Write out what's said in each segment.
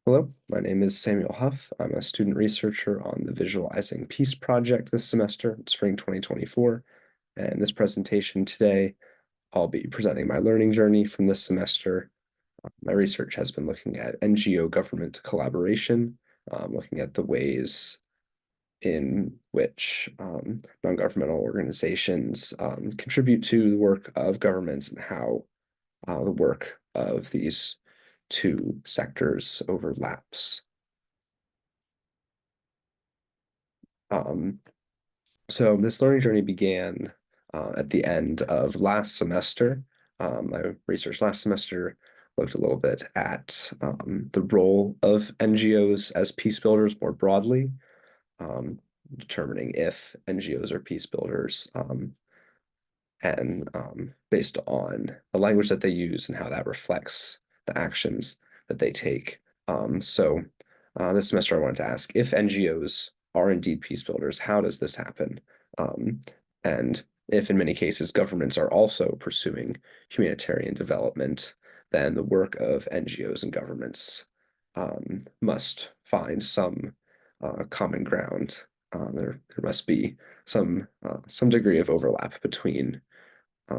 Hello, my name is Samuel Huff. I'm a student researcher on the Visualizing Peace project this semester, spring 2024. And this presentation today, I'll be presenting my learning journey from this semester. My research has been looking at NGO government collaboration, looking at the ways in which non-governmental organizations contribute to the work of governments and how the work of these two sectors overlaps. Um, so this learning journey began at the end of last semester. My research last semester looked a little bit at the role of NGOs as peace builders more broadly, determining if NGOs are peace builders, and based on the language that they use and how that reflects the actions that they take. This semester I wanted to ask if NGOs are indeed peace builders, how does this happen? And if in many cases governments are also pursuing humanitarian development, then the work of NGOs and governments must find some common ground. There must be some degree of overlap between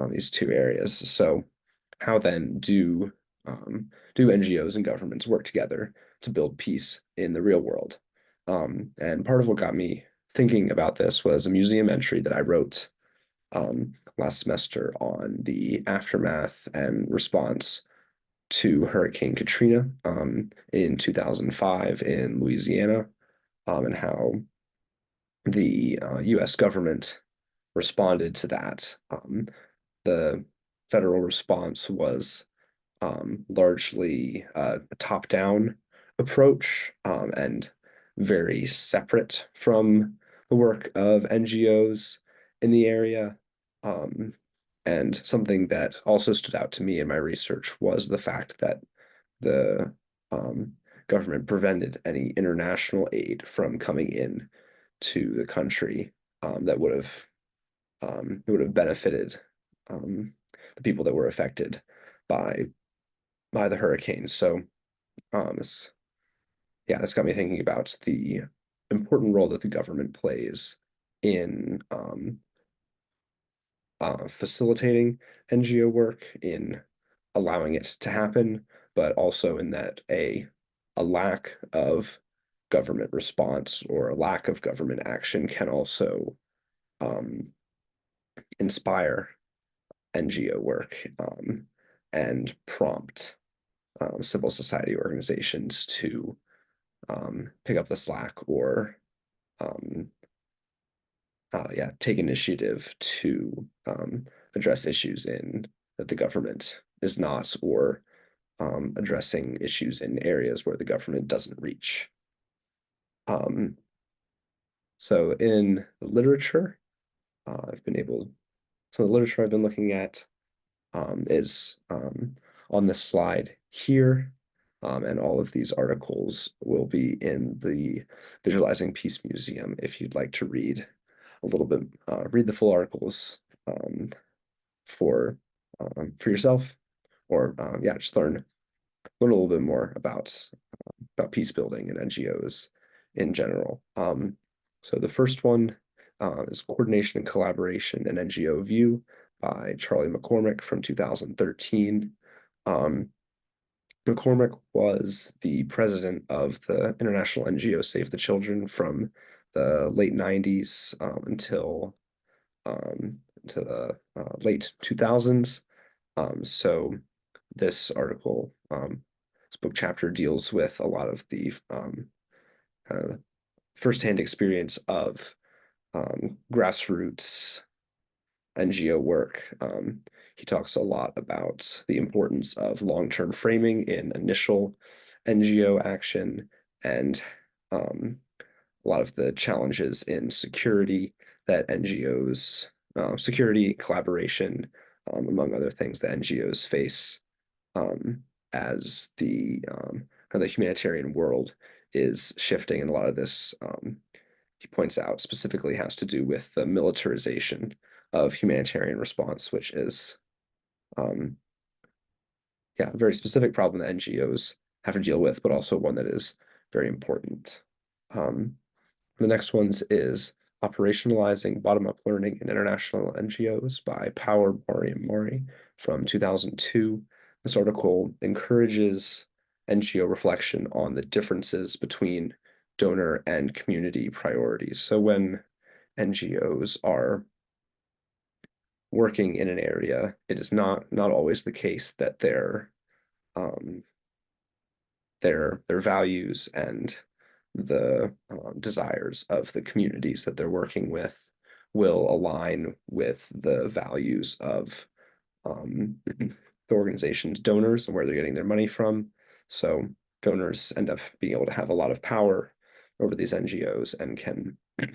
these two areas. So, how then do NGOs and governments work together to build peace in the real world? And part of what got me thinking about this was a museum entry that I wrote last semester on the aftermath and response to Hurricane Katrina in 2005 in Louisiana, and how the US government responded to that. The federal response was largely a top-down approach and very separate from the work of NGOs in the area. Um, and something that also stood out to me in my research was the fact that the um, government prevented any international aid from coming in to the country that would have benefited um, the people that were affected by the hurricane. So this this got me thinking about the important role that the government plays in facilitating NGO work, in allowing it to happen, but also in that a lack of government response or a lack of government action can also um, inspire NGO work and prompt civil society organizations to pick up the slack or um, take initiative to address issues in that the government is not, or addressing issues in areas where the government doesn't reach. Um, so in the literature, some of the literature I've been looking at is on this slide here. And all of these articles will be in the Visualizing Peace Museum if you'd like to read a little bit, read the full articles for yourself, or just learn a little bit more about peace building and NGOs in general. So the first one is Coordination and Collaboration and NGO View by Charlie McCormick from 2013. McCormick was the president of the international NGO Save the Children from the late 90s to the late 2000s. So this article, this book chapter deals with a lot of the kind of firsthand experience of grassroots NGO work. He talks a lot about the importance of long-term framing in initial NGO action and a lot of the challenges in security that NGOs, security, collaboration, among other things that NGOs face as the humanitarian world is shifting. And a lot of this, he points out, specifically has to do with the militarization of humanitarian response, which is a very specific problem that NGOs have to deal with, but also one that is very important. The next ones is Operationalizing Bottom-Up Learning in International NGOs by Power, Mori, and Mori from 2002. This article encourages NGO reflection on the differences between donor and community priorities. So when NGOs are working in an area, it is not always the case that um, their values and the desires of the communities that they're working with will align with the values of the organization's donors and where they're getting their money from. So donors end up being able to have a lot of power over these NGOs and can, in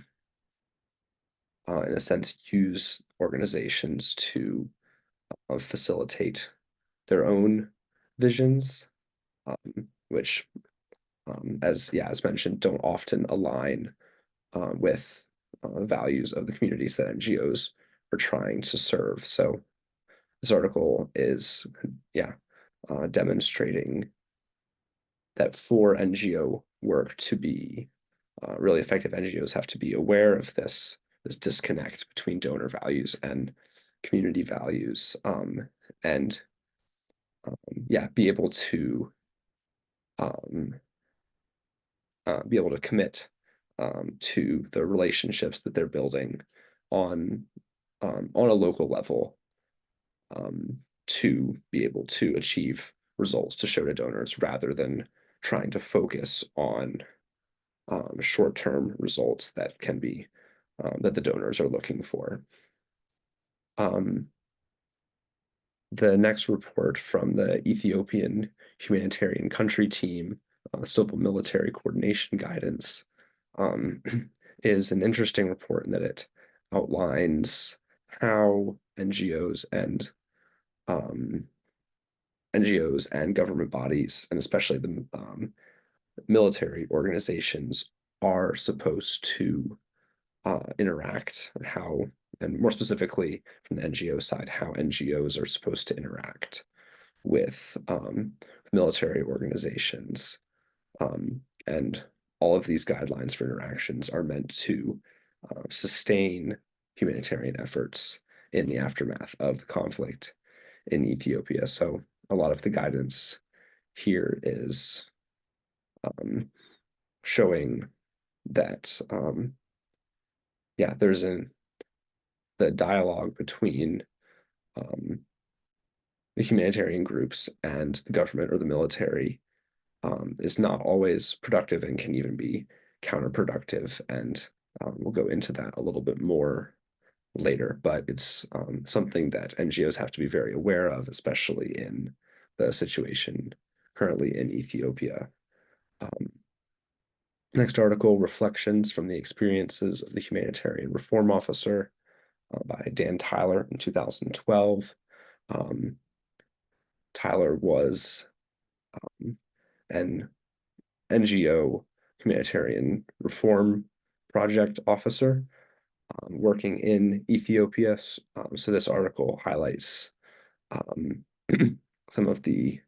a sense, use organizations to facilitate their own visions, which, as mentioned, don't often align with the values of the communities that NGOs are trying to serve. So this article is, demonstrating that for NGO work to be really effective, NGOs have to be aware of this disconnect between donor values and community values, and be able to commit to the relationships that they're building on a local level, to be able to achieve results to show to donors rather than trying to focus on short-term results that can be that the donors are looking for. The next report from the Ethiopian Humanitarian Country Team, Civil Military Coordination Guidance, is an interesting report in that it outlines how NGOs and government bodies, and especially the military organizations, are supposed to interact, and more specifically from the NGO side, how NGOs are supposed to interact with military organizations. And all of these guidelines for interactions are meant to sustain humanitarian efforts in the aftermath of the conflict in Ethiopia. So a lot of the guidance here is showing that there's the dialogue between the humanitarian groups and the government or the military is not always productive and can even be counterproductive. And we'll go into that a little bit more later, but it's something that NGOs have to be very aware of, especially in the situation currently in Ethiopia. Next article, Reflections from the Experiences of the Humanitarian Reform Officer, by Dan Tyler in 2012. Tyler was an NGO humanitarian reform project officer working in Ethiopia. So this article highlights some of the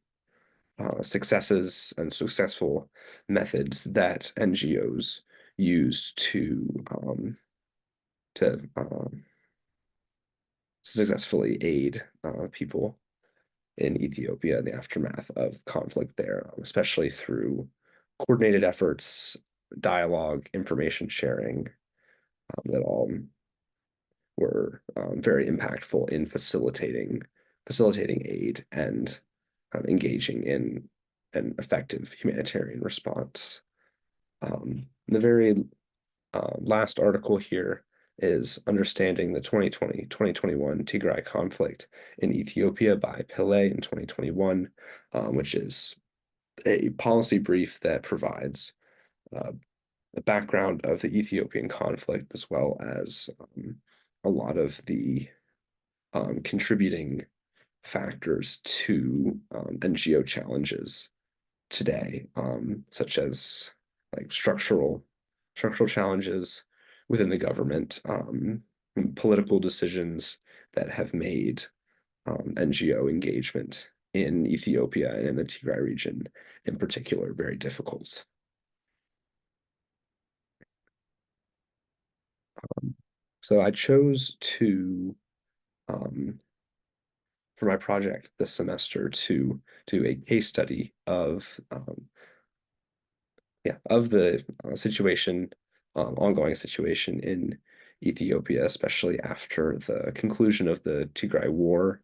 successes and successful methods that NGOs use to successfully aid people in Ethiopia in the aftermath of conflict there, especially through coordinated efforts, dialogue, information sharing, that all were very impactful in facilitating aid and engaging in an effective humanitarian response. The very last article here is Understanding the 2020-2021 Tigray Conflict in Ethiopia by Pillay in 2021, which is a policy brief that provides the background of the Ethiopian conflict, as well as a lot of the contributing factors to NGO challenges today, such as like structural challenges within the government, political decisions that have made NGO engagement in Ethiopia and in the Tigray region in particular very difficult. So I chose to, for my project this semester, to do a case study of the situation, ongoing situation in Ethiopia, especially after the conclusion of the Tigray War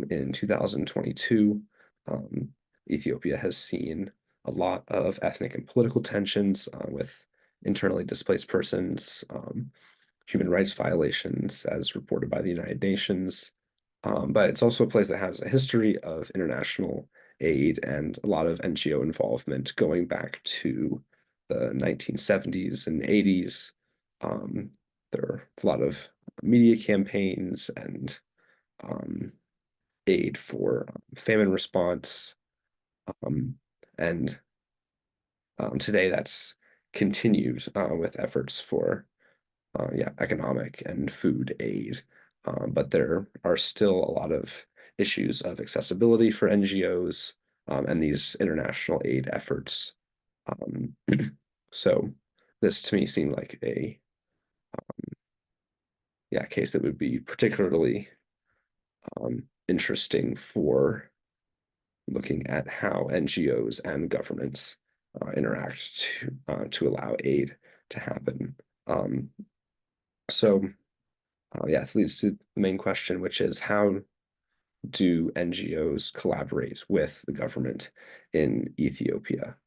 in 2022. Um, Ethiopia has seen a lot of ethnic and political tensions with internally displaced persons, human rights violations as reported by the United Nations. But it's also a place that has a history of international aid and a lot of NGO involvement going back to the 1970s and 80s. Um, there are a lot of media campaigns and um, aid for famine response. Um, and Today that's continued with efforts for economic and food aid. But there are still a lot of issues of accessibility for NGOs and these international aid efforts. Um, so this to me seemed like a case that would be particularly interesting for looking at how NGOs and governments interact to allow aid to happen. Um, so it leads to the main question, which is how do NGOs collaborate with the government in Ethiopia?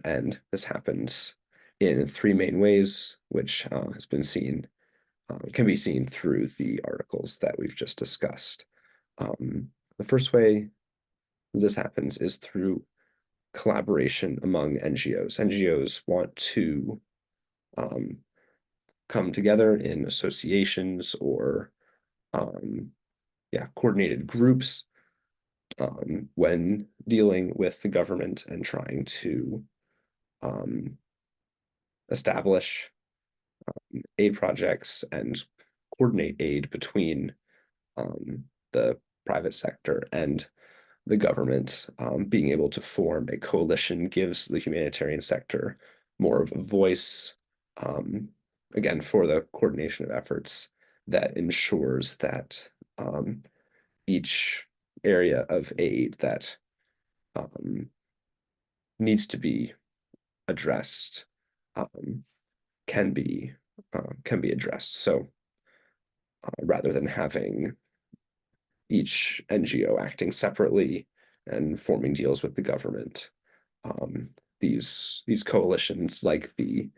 And this happens in three main ways, which has been seen, can be seen through the articles that we've just discussed. The first way this happens is through collaboration among NGOs. NGOs want to um, come together in associations or coordinated groups when dealing with the government and trying to um, establish aid projects and coordinate aid between the private sector and the government. Being able to form a coalition gives the humanitarian sector more of a voice, again, for the coordination of efforts that ensures that each area of aid that um, needs to be addressed um, can be addressed. So rather than having each NGO acting separately and forming deals with the government, these coalitions like the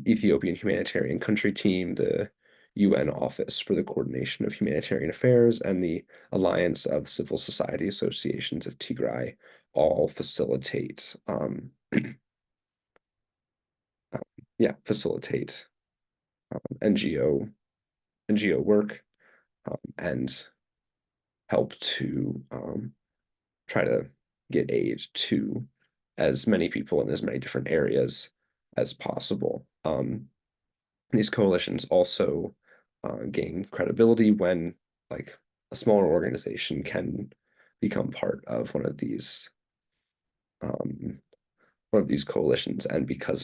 Ethiopian Humanitarian Country Team, the UN Office for the Coordination of Humanitarian Affairs, and the Alliance of Civil Society Associations of Tigray all facilitate facilitate NGO work and help to try to get aid to as many people in as many different areas as possible. These coalitions also gain credibility when like a smaller organization can become part of um, one of these coalitions, and because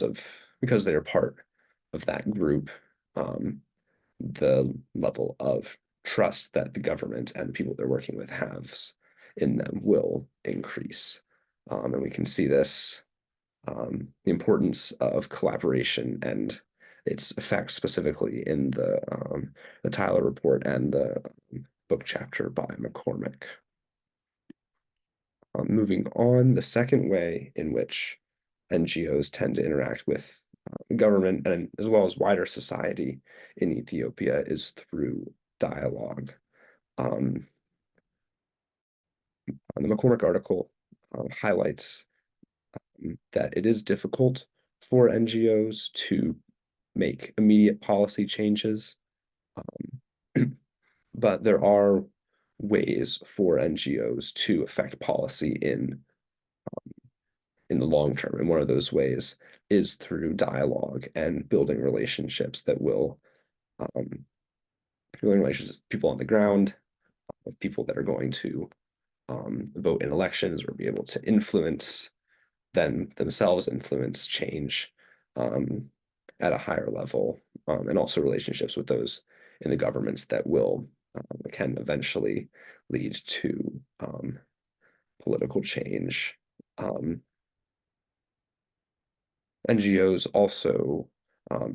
they're part of that group, the level of trust that the government and the people they're working with has in them will increase. And we can see this, the importance of collaboration and its effects specifically in the Tyler report and the book chapter by McCormick. Moving on, the second way in which NGOs tend to interact with the government and as well as wider society in Ethiopia is through dialogue. The McCormick article highlights that it is difficult for NGOs to make immediate policy changes, but there are ways for NGOs to affect policy in the long term. And one of those ways is through dialogue and building relationships that will building relationships with people on the ground, with people that are going to vote in elections or be able to influence themselves influence change um, at a higher level, and also relationships with those in the governments that can eventually lead to political change. Um, NGOs also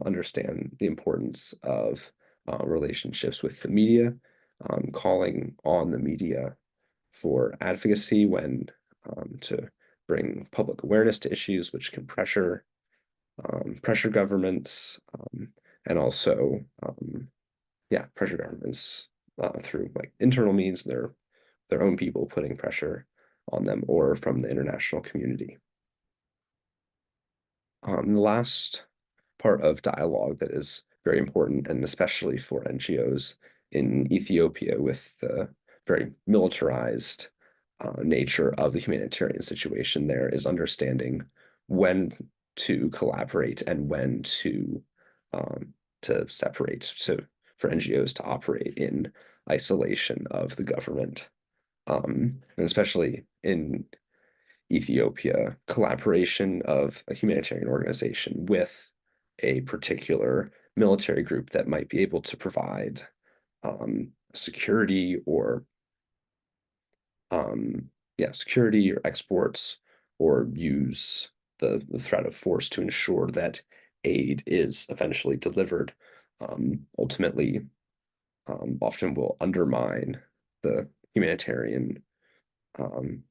understand the importance of relationships with the media, calling on the media for advocacy when to bring public awareness to issues which can pressure governments, and also pressure governments through like internal means, their own people putting pressure on them or from the international community. The last part of dialogue that is very important, and especially for NGOs in Ethiopia with the very militarized nature of the humanitarian situation there, is understanding when to collaborate and when to separate, for NGOs to operate in isolation of the government. And especially in Ethiopia, collaboration of a humanitarian organization with a particular military group that might be able to provide security or security or exports, or use the threat of force to ensure that aid is eventually delivered, ultimately often will undermine the humanitarian um,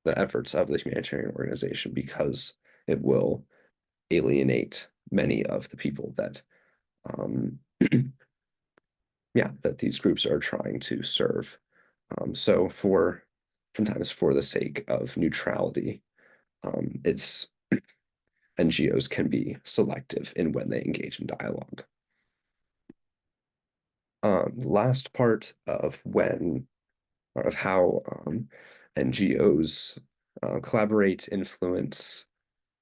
the efforts of the humanitarian organization, because it will alienate many of the people that um, that these groups are trying to serve. So sometimes for the sake of neutrality, it's NGOs can be selective in when they engage in dialogue. Last part of how NGOs collaborate, influence,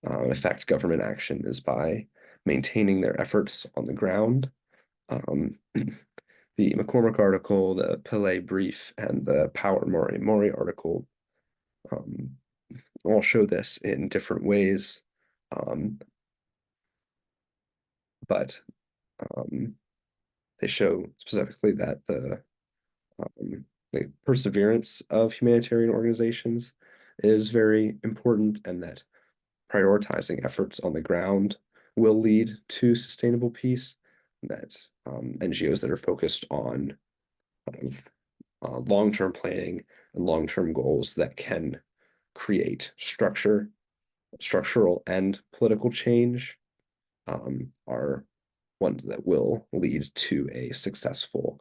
affect government action is by maintaining their efforts on the ground. Um, the McCormick article, the Pillay brief, and the Power Mori article um, all show this in different ways. Um, but they show specifically that the perseverance of humanitarian organizations is very important, and that prioritizing efforts on the ground will lead to sustainable peace. That NGOs that are focused on kind of long-term planning and long-term goals that can create structural and political change are ones that will lead to a successful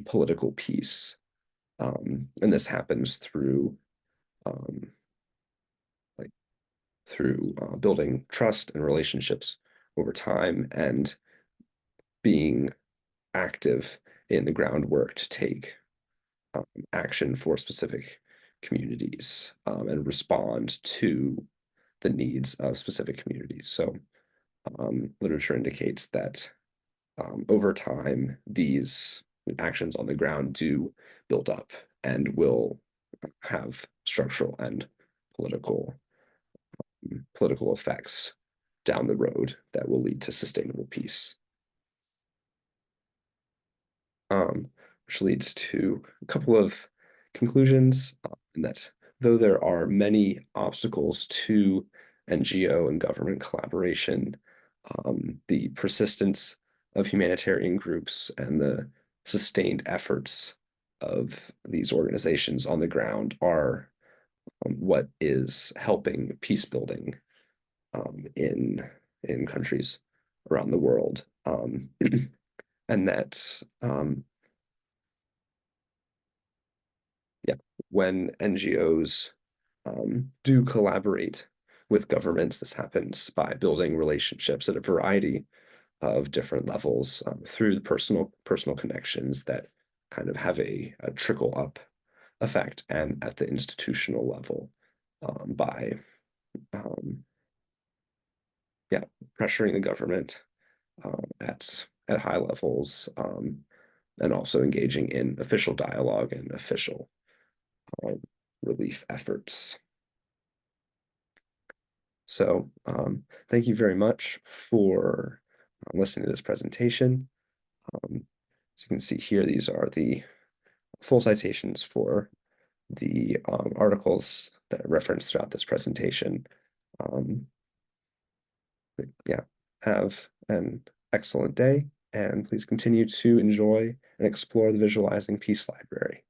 political peace. And this happens um, like through building trust and relationships over time, and being active in the groundwork to take action for specific communities, and respond to the needs of specific communities. So literature indicates that over time, these actions on the ground do build up and will have structural and political political effects down the road that will lead to sustainable peace. Which leads to a couple of conclusions, in that though there are many obstacles to NGO and government collaboration, the persistence of humanitarian groups and the sustained efforts of these organizations on the ground are what is helping peace building in countries around the world, and that when NGOs do collaborate with governments, this happens by building relationships at a variety of different levels, through the personal connections that kind of have a trickle up effect, and at the institutional level, by um, pressuring the government at high levels, and also engaging in official dialogue and official relief efforts. So thank you very much for listening to this presentation. As you can see here, these are the full citations for the articles that referenced throughout this presentation. Yeah, have an excellent day, and please continue to enjoy and explore the Visualizing Peace Library.